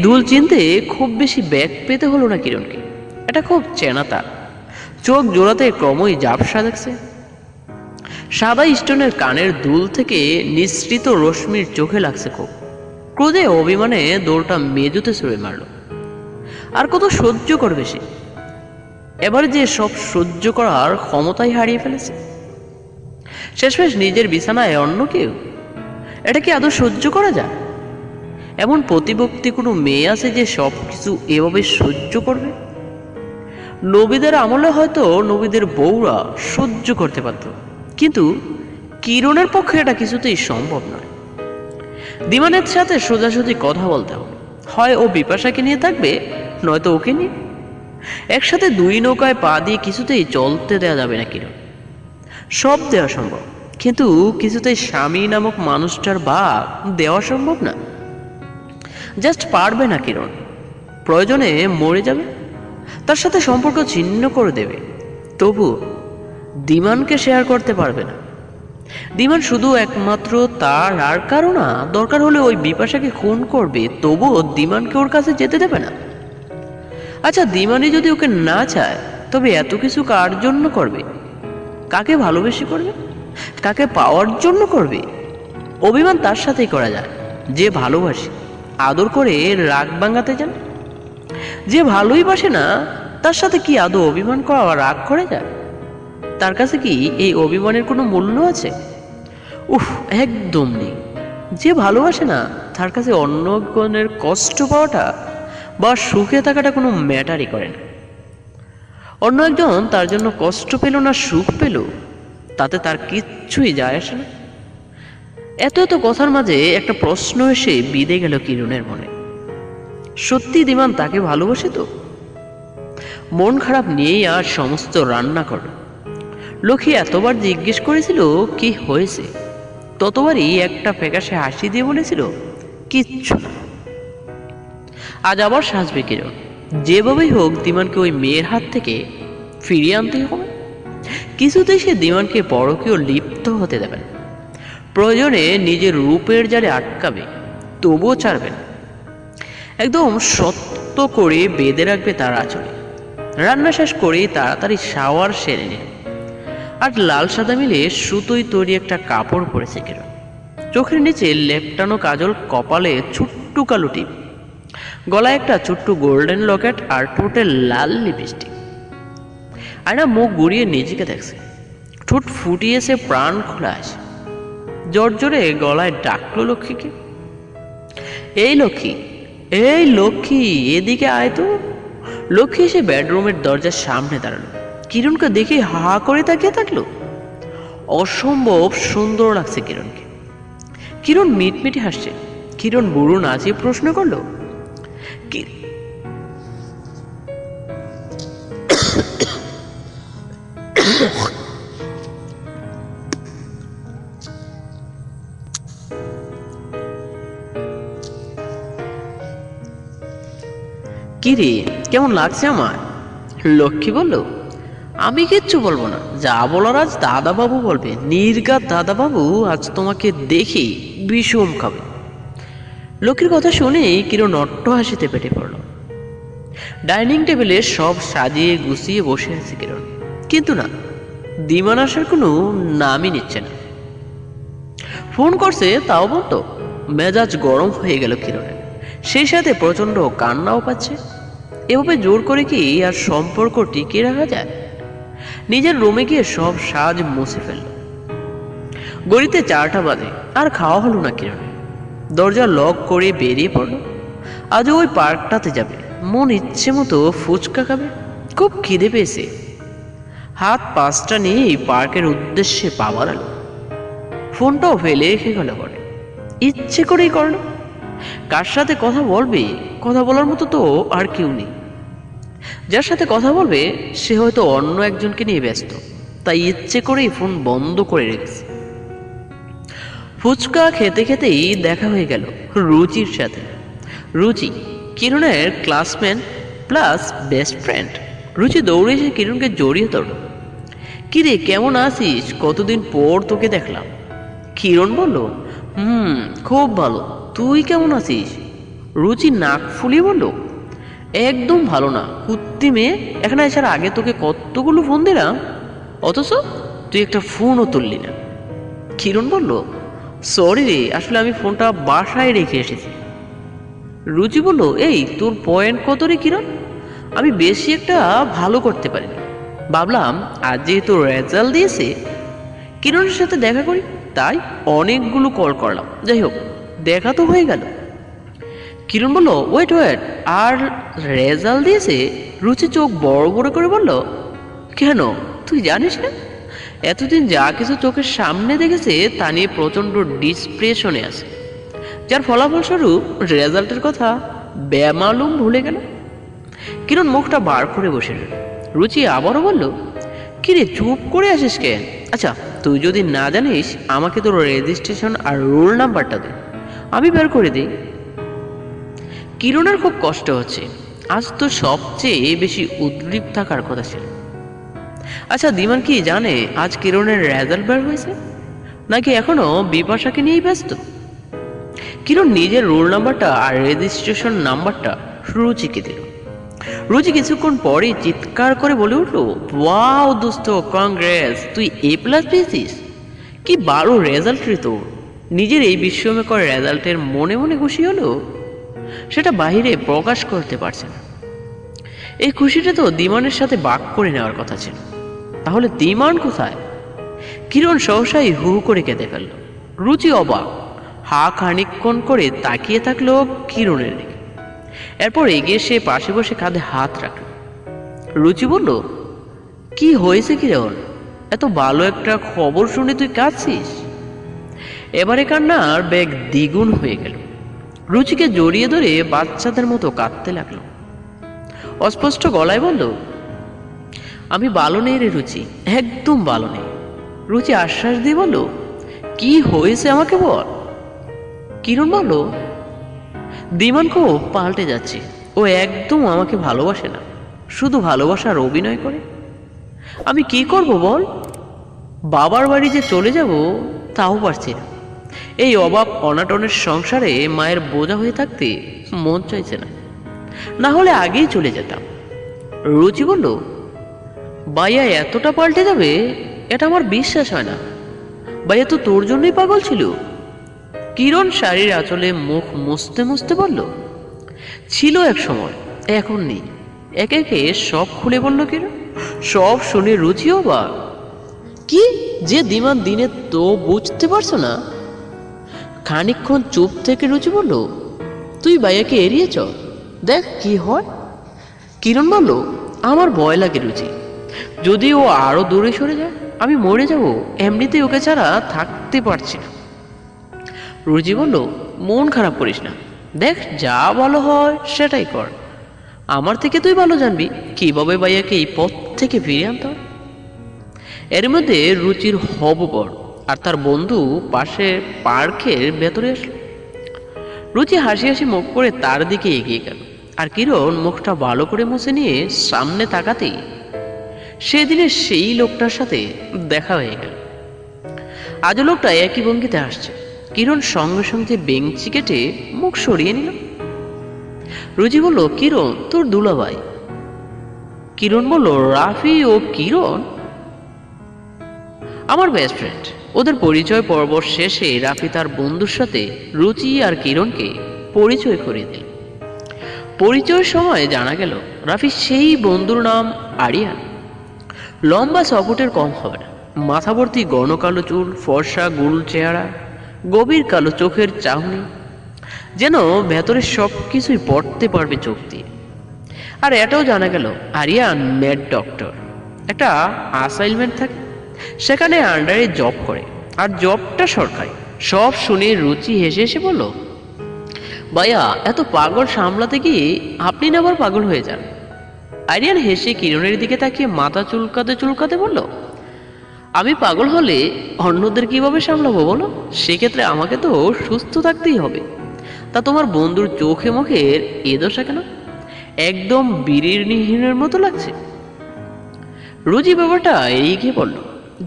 দুল চিনতে খুব বেশি ব্যাগ পেতে হলো না কিরণকে। এটা খুব চেনা তার। চোখ জোড়াতে ক্রমই ঝাপসা দেখছে। সাদা স্টোনের কানের দুল থেকে নিঃসৃত রশ্মির চোখে লাগছে খুব। ক্রোধে অভিমানে দোলটা মেজুতে ছুঁড়ে মারল। আর কত সহ্য করবে সে? এবার যে সব সহ্য করার ক্ষমতাই হারিয়ে ফেলেছে। শেষমেশ নিজের বিছানায় অন্য কেউ, এটা কি আদৌ সহ্য করা যায়? এমন প্রতিবক্তি কোনো মেয়ে আছে যে সব কিছু এভাবে সহ্য করবে? নবীদের আমলে হয়তো নবীদের বউরা সহ্য করতে পারত, কিন্তু কিরণের পক্ষে এটা কিছুতেই সম্ভব নয়। দিমানের সাথে সোজাসুজি কথা বলতে হবে। হয় ও বিপাশাকে নিয়ে থাকবে, নয়তো ওকে নিয়ে। একসাথে দুই নৌকায় পা দিয়ে কিছুতেই চলতে দেওয়া যাবে না কিরণ। সব দেওয়া সম্ভব, কিন্তু কিছুতেই স্বামী নামক মানুষটার ভাগ দেওয়া সম্ভব না। জাস্ট পারবে না কিরণ। প্রয়োজনে মরে যাবে, তার সাথে সম্পর্ক ছিন্ন করে দেবে, তবু দিমানকে শেয়ার করতে পারবে না। দিমান শুধু একমাত্র তার, আর কারো না। দরকার হলে ওই বিপাশাকে খুন করবে, তবুও দিমানকে ওর কাছে যেতে দেবে না। আচ্ছা, দিমানি যদি ওকে না চায়, তবে এত কিছু কার জন্য করবে? কাকে ভালোবেসে করবে? কাকে পাওয়ার জন্য করবে? অভিমান তার সাথেই করা যায় যে ভালোবাসে, আদর করে রাগ ভাঙাতে যান। যে ভালোই বাসে না, তার সাথে কি আদৌ অভিমান করা বা রাগ করে যায়? তার কাছে কি এই অভিমানের কোনো মূল্য আছে? উফ, একদম নেই। যে ভালোবাসে না, তার কাছে অন্যজনের কষ্ট পাওয়াটা বা সুখে থাকাটা কোনো ম্যাটারই করে না। অন্য একজন তার জন্য কষ্ট পেল না সুখ পেল, তাতে তার কিচ্ছুই যায় আসে না। এত এত কথার মাঝে একটা প্রশ্ন এসে বিঁধে গেল কিরণের মনে। সত্যি দিমান তাকে ভালোবাসে তো? মন খারাপ নিয়েই আর সমস্ত রান্না করল। লক্ষ্মী এতবার জিজ্ঞেস করেছিল কি হয়েছে, ততবারই একটা ফ্যাকাশে হাসি দিয়ে বলেছিল কিচ্ছু না। আজ আবার সাজবে কিরণ। যেভাবেই হোক দিমানকে ওই মেয়ের হাত থেকে ফিরিয়ে আনতে হবে। কিছুতেই সে দিমানকে পরকীয় লিপ্ত হতে দেবে না। প্রয়োজনে নিজের রূপের জালে আটকাবে, তবুও ছাড়বে না। একদম শক্ত করে বেঁধে রাখবে তার আঁচলে। রান্না শেষ করে তাড়াতাড়ি শাওয়ার সেরে নিল। আর লাল সাদা মিলে সুতোই তৈরি একটা কাপড় পরেছে কিরণ। চোখের নিচে লেপটানো কাজল, কপালে ছোট্ট কালো টিপ, গলায় একটা ছোট্ট গোল্ডেন লকেট, আর ঠোঁটে লাল লিপস্টিক। আয়না মুখ ঘুরিয়ে নিজেকে দেখছে। ঠোঁট ফুটিয়েছে, প্রাণ খোলা আছে। জোর জোরে গলায় ডাকলো লক্ষ্মীকে, এই লক্ষ্মী, এই লক্ষ্মী, এদিকে আয় তো। লক্ষ্মী এসে বেডরুমের দরজার সামনে দাঁড়ালো। কিরণকে দেখে হা হা করে তাকিয়ে থাকলো। অসম্ভব সুন্দর লাগছে কিরণকে। কিরণ মিটমিটি হাসছে। কিরণ বুড়ো নাচিয়ে প্রশ্ন করলো, কি রে, কেমন লাগছে আমার? লক্ষ্মী বলল, আমি কিচ্ছু বলবো না, যা বলার আজ দাদাবাবু বলবে। নির্ঘাত দাদাবাবু আজ তোমাকে দেখে বিষম খাবে। লক্ষ্মীর কথা শুনেই কিরণ অট্ট হাসিতে পেটে পড়ল। ডাইনিং টেবিলে সব সাজিয়ে গুছিয়ে বসে আছে কিরণ, কিন্তু না, দিমান আসার কোনো নামই নিচ্ছে না। ফোন করছে তাও বলতো। মেজাজ গরম হয়ে গেল কিরণের। সেই সাথে প্রচন্ড কান্নাও পাচ্ছে। এভাবে জোর করে কি আর সম্পর্ক টিকিয়ে রাখা যায়? নিজের রুমে গিয়ে সব সাজ মুছে ফেলল। গড়িতে 4টা বাজে, আর খাওয়া হলো না কিরণের। দরজা লক করে বেরিয়ে পড়ল। আজও ওই পার্কটাতে যাবে, মন ইচ্ছে মতো ফুচকা খাবে। খুব খিদে পেয়েছে। হাত 5টা নিয়েই পার্কের উদ্দেশ্যে পা বাড়ালো। ফোনটাও ফেলে রেখে গেল ঘরে। ইচ্ছে করেই করলো। কার সাথে কথা বলবে? কথা বলার মতো তো আর কেউ নেই। যার সাথে কথা বলবে সে হয়তো অন্য একজনকে নিয়ে ব্যস্ত, তাই ইচ্ছে করেই ফোন বন্ধ করে রেখেছে। ফুচকা খেতে খেতেই দেখা হয়ে গেল রুচির সাথে। রুচি কিরণের ক্লাসমেট প্লাস বেস্ট ফ্রেন্ড। রুচি দৌড়ে এসে কিরণকে জড়িয়ে ধরল। কিরে, কেমন আছিস? কতদিন পর তোকে দেখলাম। কিরণ বলল, খুব ভালো, তুই কেমন আছিস? রুচি নাক ফুলিয়ে বলল, একদম ভালো না, কুত্তি মেয়ে, এখানে আসার আগে তোকে কতগুলো ফোন দিলাম, অথচ তুই একটা ফোনও তুললি না। কিরণ বলল, সরি রে, আসলে আমি ফোনটা বাসায় রেখে এসেছি। রুচি বলল, এই তোর পয়েন্ট কত রে কিরণ? আমি বেশি একটা ভালো করতে পারিনি, ভাবলাম আজ যেহেতু রেজাল্ট দিয়েছে কিরণের সাথে দেখা করি, তাই অনেকগুলো কল করলাম। যাই হোক, দেখা তো হয়ে গেল। কিরণ বলল, ওয়েট ওয়েট, আর রেজাল্ট দিয়েছে? রুচি চোখ বড় বড় করে বলল, কেন, তুই জানিস না? এতদিন যা কিছু চোখের সামনে দেখেছে তা নিয়ে প্রচণ্ড ডিসপ্রেশনে আছে, যার ফলাফলস্বরূপ রেজাল্টের কথা বেমালুম ভুলে গেল। কিরণ মুখটা বার করে বসে রইল। রুচি আবারও বলল, কিরে চুপ করে আসিস কেন? আচ্ছা, তুই যদি না জানিস আমাকে তোর রেজিস্ট্রেশন আর রোল নাম্বারটা দে, আমি বের করে দিই। কিরণের খুব কষ্ট হচ্ছে, আজ তো সবচেয়ে বেশি উদ্গ্রীব থাকার কথা ছিল। আচ্ছা, দিমান কি জানে আজ কিরণের রেজাল্ট বের হয়েছে, নাকি এখনো বিপাশাকে নিয়েই ব্যস্ত? কিরণ নিজের রোল নাম্বারটা আর রেজিস্ট্রেশন নাম্বারটা রুচিকে দিল। রুচি কিছুক্ষণ পরে চিৎকার করে বলে উঠল, ওয়াও দোস্ত, কংগ্রেস, তুই A+ পেয়েছিস, কি ভালো রেজাল্ট রে তোর। নিজের এই বিস্ময়কর রেজাল্টের মনে মনে খুশি হলো, সেটা বাহিরে প্রকাশ করতে পারছে না। এই খুশিটা তো দিমানের সাথে ভাগ করে নেওয়ার কথা ছিল, তাহলে দিমান কোথায়? কিরণ সহসাই হু হু করে কেঁদে ফেলল। রুচি অবাক, খানিকক্ষণ করে তাকিয়ে থাকলো কিরণের দিকে, এরপর এগিয়ে সে পাশে বসে কাঁধে হাত রাখল। রুচি বলল, কি হয়েছে কিরণ? এত ভালো একটা খবর শুনে তুই কাঁদছিস? এবারে কান্নার বেগ দ্বিগুণ হয়ে গেল। রুচিকে জড়িয়ে ধরে বাচ্চাদের মতো কাঁদতে লাগলো। অস্পষ্ট গলায় বলল, আমি ভালো নেই রে রুচি, একদম ভালো নেই। রুচি আশ্বাস দিয়ে বলল, কি হয়েছে আমাকে বল। কিরণ বলল, দিমান খুব পাল্টে যাচ্ছে, ও একদম আমাকে ভালোবাসে না, শুধু ভালোবাসার অভিনয় করে। আমি কি করব বল? বাবার বাড়ি যে চলে যাব তাও পারছি না। এই অভাব অনাটনের সংসারে মায়ের বোঝা হয়ে থাকতে মন চাইছে না, না হলে আগেই চলে যেতাম। রুচি বলল, ভাইয়া এতটা পাল্টে যাবে এটা আমার বিশ্বাস হয় না। ভাইয়া তো তোর জন্যই পাগল ছিল। কিরণ শাড়ির আঁচলে মুখ মুছতে মুছতে বলল, ছিল এক সময়, এখন নেই। একে একে সব খুলে বলল কিরণ। সব শুনে রুচিও বা, কি যে দিমান দিনে তো বুঝতে পারছো না? খানিকক্ষণ চুপ থেকে রুচি বলল, তুই ভাইয়াকে এড়িয়েছ, দেখ কি হয়। কিরণ বলল, আমার ভয় লাগে রুচি, যদি ও আরো দূরে সরে যায় আমি মরে যাব, এমনিতেই ওকে ছাড়া থাকতে পারছি না। রুচি বলল, মন খারাপ করিস না, দেখ যা ভালো হয় সেটাই কর। আমার থেকে তুই ভালো জানবি কিভাবে ভাইয়াকে এই পথ থেকে ফিরিয়ে আনতে হয়। এর মধ্যে রুচির হববর আর তার বন্ধু পাশে পার্কের ভেতরে আসলো। রুচি হাসি হাসি মুখ করে তার দিকে এগিয়ে গেল, আর কিরণ মুখটা ভালো করে মুছে নিয়ে সামনে তাকাতেই সেদিনের সেই লোকটার সাথে দেখা হয়ে গেল। আজও লোকটা একই ভঙ্গিতে আসছে। কিরণ সঙ্গে সঙ্গে বেঞ্চি কেটে মুখ সরিয়ে নিল। রুচি বলল, কিরণ তোর দুলাভাই। কিরণ বলল, রাফি ও কিরণ আমার বেস্ট ফ্রেন্ড। ওদের পরিচয় পর্ব শেষে রাফি তার বন্ধুর সাথে রুচি আর কিরণকে পরিচয় করিয়ে দিল। পরিচয়ের সময় জানা গেল রাফি সেই বন্ধুর নাম আরিয়ান। লম্বা সপুটের কম হবে না, মাথা ভর্তি ঘন কালো চুল, ফর্সা গুল চেহারা, গভীর কালো চোখের চাহনি, যেন ভেতরে সব কিছুই পড়তে পারবে চোখ দিয়ে। আর এটাও জানা গেল আরিয়ান ম্যাড ডক্টর, একটা অ্যাসাইনমেন্ট থাকে, সেখানে আন্ডারে জব করে, আর জবটা সরকারি। সব শুনে রুচি হেসে হেসে বলল, ভাইয়া এত পাগল সামলাতে গিয়ে আপনি না আবার পাগল হয়ে যান। আরিয়ান হেসে কিরণের দিকে তাকিয়ে মাথা চুলকাতে চুলকাতে বলল, আমি পাগল হলে অন্যদের কিভাবে সামলাবো বলো? সেক্ষেত্রে আমাকে তো সুস্থ থাকতেই হবে। তা তোমার বন্ধুর চোখে মুখের এ দশা কেন? একদম বিড়ির মতো লাগছে। রুচি ব্যাপারটা এগিয়ে বলল,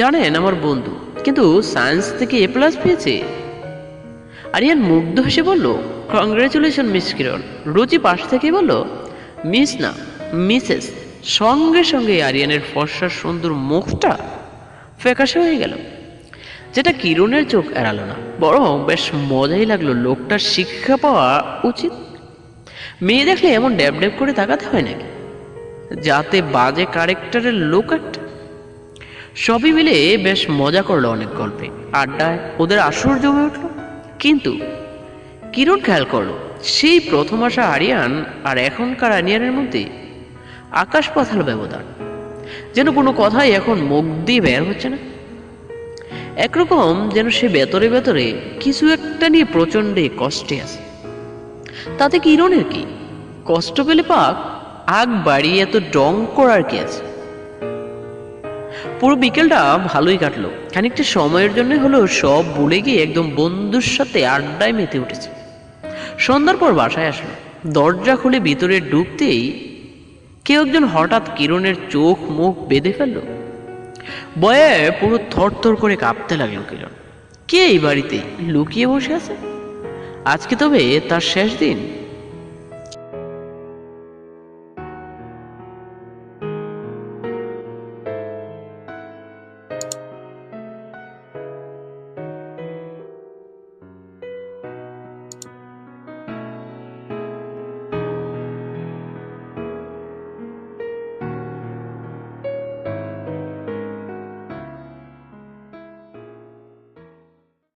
জানেন আমার বন্ধু কিন্তু সায়েন্স থেকে A+ পেয়েছে। আরিয়ান মুগ্ধ হেসে বলল, কংগ্রেচুলেশন মিস কিরণ। রুচি পাশ থেকে বলল, মিস না, মিসেস। সঙ্গে সঙ্গে আরিয়ানের ফর্সা সুন্দর মুখটা ফ্যাকাশে হয়ে গেল, যেটা কিরণের চোখ এড়ালো না, বরং বেশ মজাই লাগলো। লোকটার শিক্ষা পাওয়া উচিত। মেয়ে দেখলে এমন ড্যাব ড্যাব করে তাকাতে হয় নাকি? যাতে বাজে ক্যারেক্টারের লোক একটা। সবই মিলে বেশ মজা করলো অনেক গল্পে, আড্ডায় ওদের আসর জমে উঠল। কিন্তু কিরণ খেয়াল করলো, সেই প্রথম আসা আরিয়ান আর এখনকার আরিয়ানের মধ্যে আকাশ পাতাল ব্যবধান। যেন কোনো কথাই এখন মুখ দিয়ে বের হচ্ছে না। একরকম যেন সে ভেতরে ভেতরে কিছু একটা নিয়ে প্রচন্ড কষ্টে আছে। তাতে কিরণের কি? কষ্ট পেলে পাক, আগ বাড়িয়ে এত ডং করার কি আছে? পুরো বিকেলটা ভালোই কাটলো। খানিকটা সময়ের জন্য হলেও সব ভুলে গিয়ে একদম বন্ধুর সাথে আড্ডায় মেতে উঠেছে। সন্ধ্যার পর বাসায় আসলো। দরজা খুলে ভিতরে ঢুকতেই কেউ একজন হঠাৎ কিরণের চোখ মুখ বেঁধে ফেললো। ভয়ে পুরো থরথর করে কাঁপতে লাগলো কিরণ। কে এই বাড়িতে লুকিয়ে বসে আছে? আজকে তবে তার শেষ দিন।